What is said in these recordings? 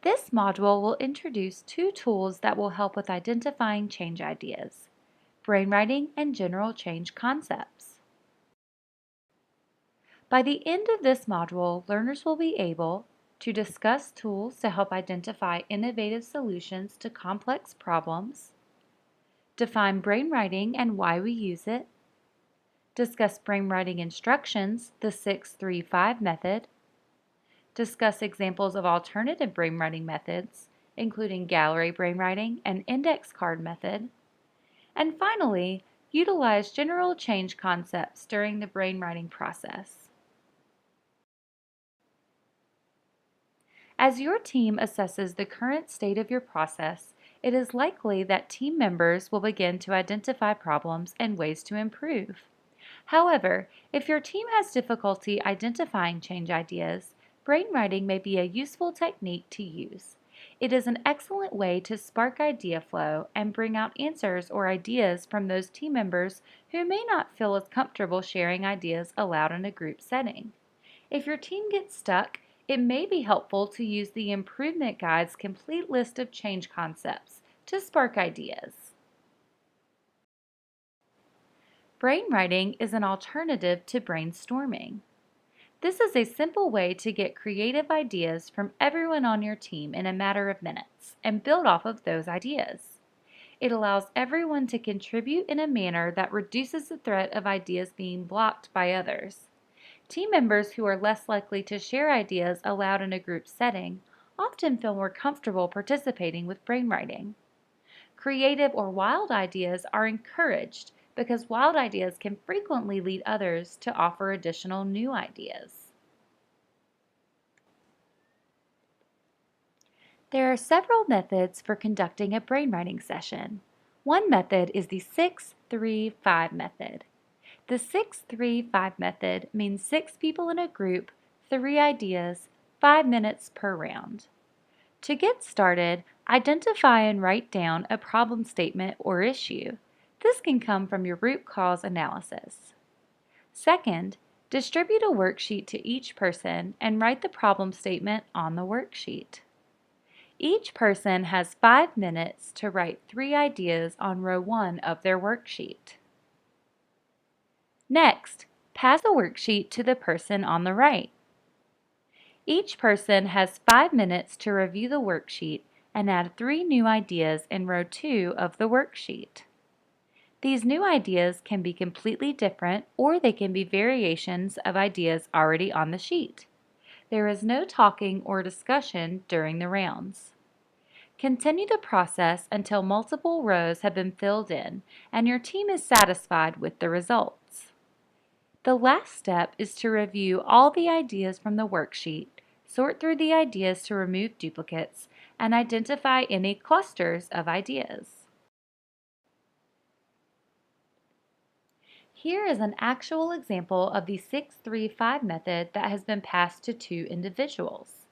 This module will introduce two tools that will help with identifying change ideas: brainwriting and general change concepts. By the end of this module, learners will be able to discuss tools to help identify innovative solutions to complex problems, define brainwriting and why we use it, discuss brainwriting instructions, the 6-3-5 method, discuss examples of alternative brainwriting methods, including gallery brainwriting and index card method, and finally, utilize general change concepts during the brainwriting process. As your team assesses the current state of your process, it is likely that team members will begin to identify problems and ways to improve. However, if your team has difficulty identifying change ideas, brainwriting may be a useful technique to use. It is an excellent way to spark idea flow and bring out answers or ideas from those team members who may not feel as comfortable sharing ideas aloud in a group setting. If your team gets stuck, it may be helpful to use the Improvement Guide's complete list of change concepts to spark ideas. Brainwriting is an alternative to brainstorming. This is a simple way to get creative ideas from everyone on your team in a matter of minutes and build off of those ideas. It allows everyone to contribute in a manner that reduces the threat of ideas being blocked by others. Team members who are less likely to share ideas aloud in a group setting often feel more comfortable participating with brainwriting. Creative or wild ideas are encouraged because wild ideas can frequently lead others to offer additional new ideas. There are several methods for conducting a brainwriting session. One method is the 6-3-5 method. The 6-3-5 method means 6 people in a group, 3 ideas, 5 minutes per round. To get started, identify and write down a problem statement or issue. This can come from your root cause analysis. Second, distribute a worksheet to each person and write the problem statement on the worksheet. Each person has 5 minutes to write 3 ideas on row 1 of their worksheet. Next, pass the worksheet to the person on the right. Each person has 5 minutes to review the worksheet and add 3 new ideas in row 2 of the worksheet. These new ideas can be completely different, or they can be variations of ideas already on the sheet. There is no talking or discussion during the rounds. Continue the process until multiple rows have been filled in and your team is satisfied with the results. The last step is to review all the ideas from the worksheet, sort through the ideas to remove duplicates, and identify any clusters of ideas. Here is an actual example of the 6-3-5 method that has been passed to 2 individuals.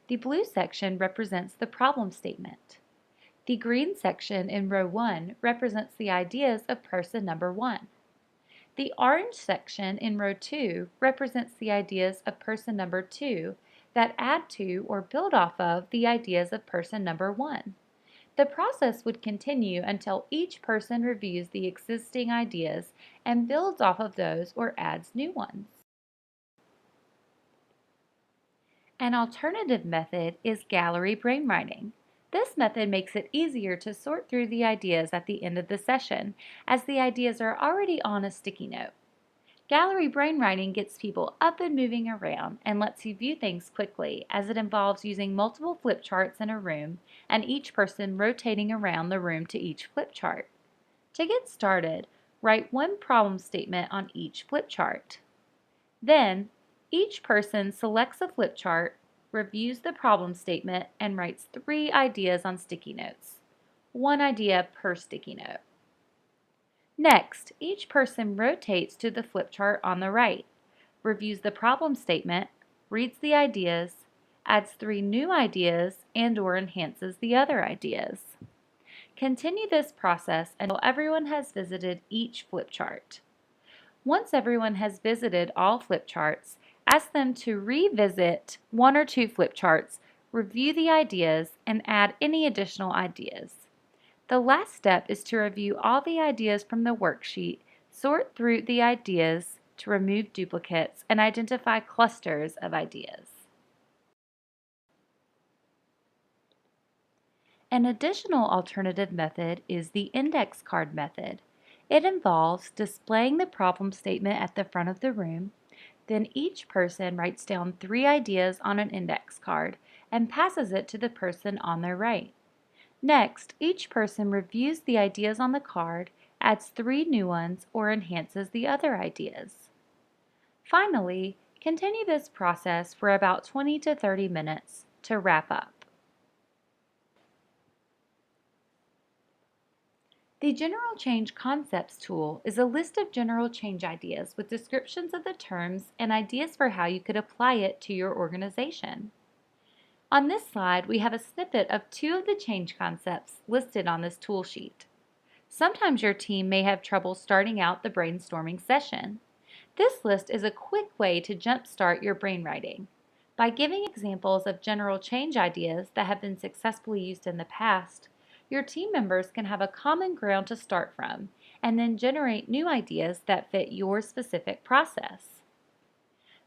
The blue section represents the problem statement. The green section in row 1 represents the ideas of person number 1. The orange section in row 2 represents the ideas of person number 2 that add to or build off of the ideas of person number 1. The process would continue until each person reviews the existing ideas and builds off of those or adds new ones. An alternative method is gallery brainwriting. This method makes it easier to sort through the ideas at the end of the session, as the ideas are already on a sticky note. Gallery brainwriting gets people up and moving around and lets you view things quickly, as it involves using multiple flip charts in a room and each person rotating around the room to each flip chart. To get started, write 1 problem statement on each flip chart. Then, each person selects a flip chart, reviews the problem statement, and writes 3 ideas on sticky notes, 1 idea per sticky note. Next, each person rotates to the flip chart on the right, reviews the problem statement, reads the ideas, adds 3 new ideas, and/or enhances the other ideas. Continue this process until everyone has visited each flip chart. Once everyone has visited all flip charts, ask them to revisit 1 or 2 flip charts, review the ideas, and add any additional ideas. The last step is to review all the ideas from the worksheet, sort through the ideas to remove duplicates, and identify clusters of ideas. An additional alternative method is the index card method. It involves displaying the problem statement at the front of the room. Then each person writes down 3 ideas on an index card and passes it to the person on their right. Next, each person reviews the ideas on the card, adds 3 new ones, or enhances the other ideas. Finally, continue this process for about 20 to 30 minutes to wrap up. The General Change Concepts tool is a list of general change ideas with descriptions of the terms and ideas for how you could apply it to your organization. On this slide, we have a snippet of 2 of the change concepts listed on this tool sheet. Sometimes your team may have trouble starting out the brainstorming session. This list is a quick way to jumpstart your brainwriting. By giving examples of general change ideas that have been successfully used in the past, your team members can have a common ground to start from and then generate new ideas that fit your specific process.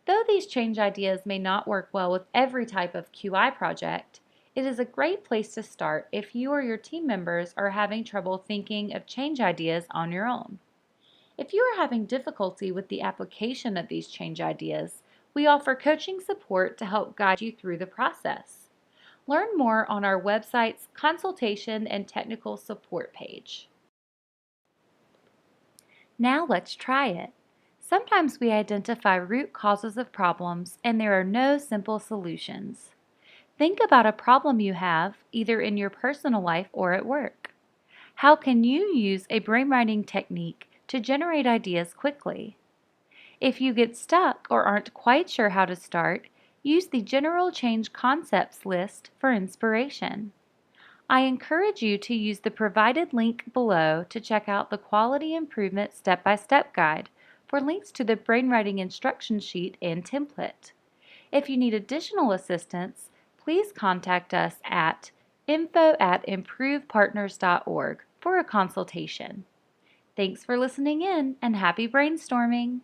Though these change ideas may not work well with every type of QI project, it is a great place to start if you or your team members are having trouble thinking of change ideas on your own. If you are having difficulty with the application of these change ideas, we offer coaching support to help guide you through the process. Learn more on our website's consultation and technical support page. Now let's try it. Sometimes we identify root causes of problems and there are no simple solutions. Think about a problem you have either in your personal life or at work. How can you use a brainwriting technique to generate ideas quickly? If you get stuck or aren't quite sure how to start, use the General Change Concepts list for inspiration. I encourage you to use the provided link below to check out the Quality Improvement Step-by-Step Guide for links to the brainwriting instruction sheet and template. If you need additional assistance, please contact us at info@improvepartners.org for a consultation. Thanks for listening in and happy brainstorming!